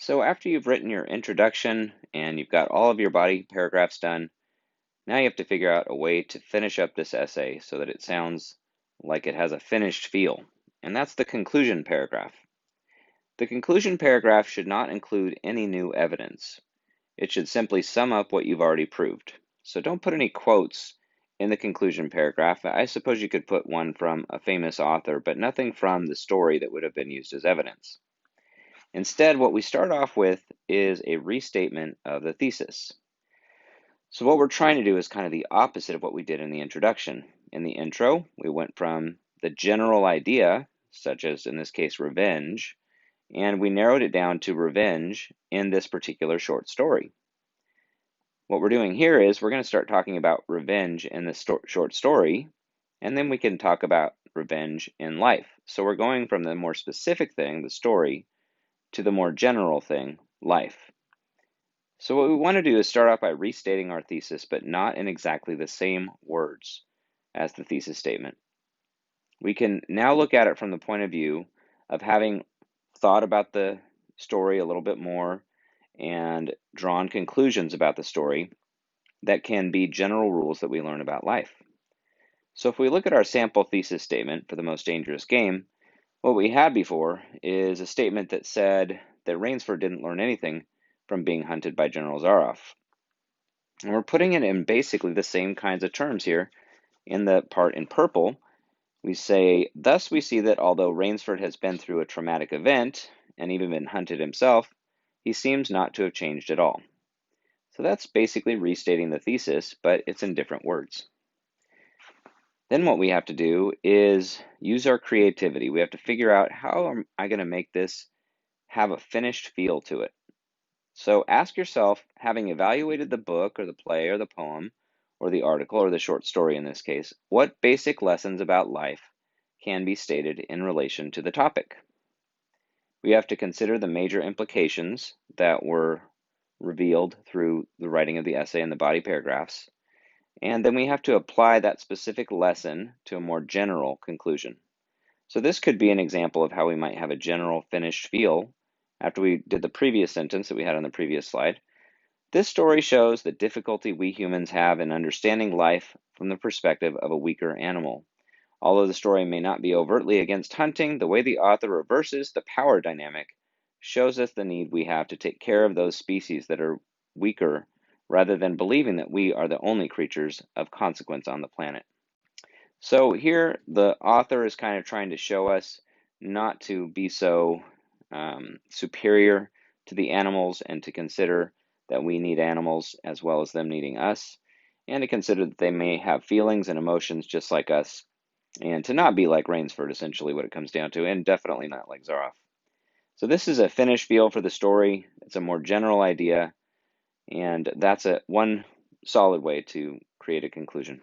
So after you've written your introduction and you've got all of your body paragraphs done, now you have to figure out a way to finish up this essay so that it sounds like it has a finished feel. And that's the conclusion paragraph. The conclusion paragraph should not include any new evidence. It should simply sum up what you've already proved. So don't put any quotes in the conclusion paragraph. I suppose you could put one from a famous author, but nothing from the story that would have been used as evidence. Instead, what we start off with is a restatement of the thesis. So what we're trying to do is kind of the opposite of what we did in the introduction. In the intro, we went from the general idea, such as in this case revenge, and we narrowed it down to revenge in this particular short story. What we're doing here is we're going to start talking about revenge in this short story, and then we can talk about revenge in life. So we're going from the more specific thing, the story, to the more general thing, life. So what we want to do is start off by restating our thesis, but not in exactly the same words as the thesis statement. We can now look at it from the point of view of having thought about the story a little bit more and drawn conclusions about the story that can be general rules that we learn about life. So if we look at our sample thesis statement for the most dangerous game, what we had before is a statement that said that Rainsford didn't learn anything from being hunted by General Zaroff. And we're putting it in basically the same kinds of terms here. In the part in purple, we say, thus we see that although Rainsford has been through a traumatic event and even been hunted himself, he seems not to have changed at all. So that's basically restating the thesis, but it's in different words. Then what we have to do is use our creativity. We have to figure out, how am I going to make this have a finished feel to it? So ask yourself, having evaluated the book or the play or the poem or the article or the short story in this case, what basic lessons about life can be stated in relation to the topic? We have to consider the major implications that were revealed through the writing of the essay and the body paragraphs. And then we have to apply that specific lesson to a more general conclusion. So this could be an example of how we might have a general finished feel after we did the previous sentence that we had on the previous slide. This story shows the difficulty we humans have in understanding life from the perspective of a weaker animal. Although the story may not be overtly against hunting, the way the author reverses the power dynamic shows us the need we have to take care of those species that are weaker, rather than believing that we are the only creatures of consequence on the planet. So here the author is kind of trying to show us not to be so superior to the animals, and to consider that we need animals as well as them needing us, and to consider that they may have feelings and emotions just like us, and to not be like Rainsford, essentially what it comes down to, and definitely not like Zaroff. So this is a finished feel for the story. It's a more general idea, and that's one solid way to create a conclusion.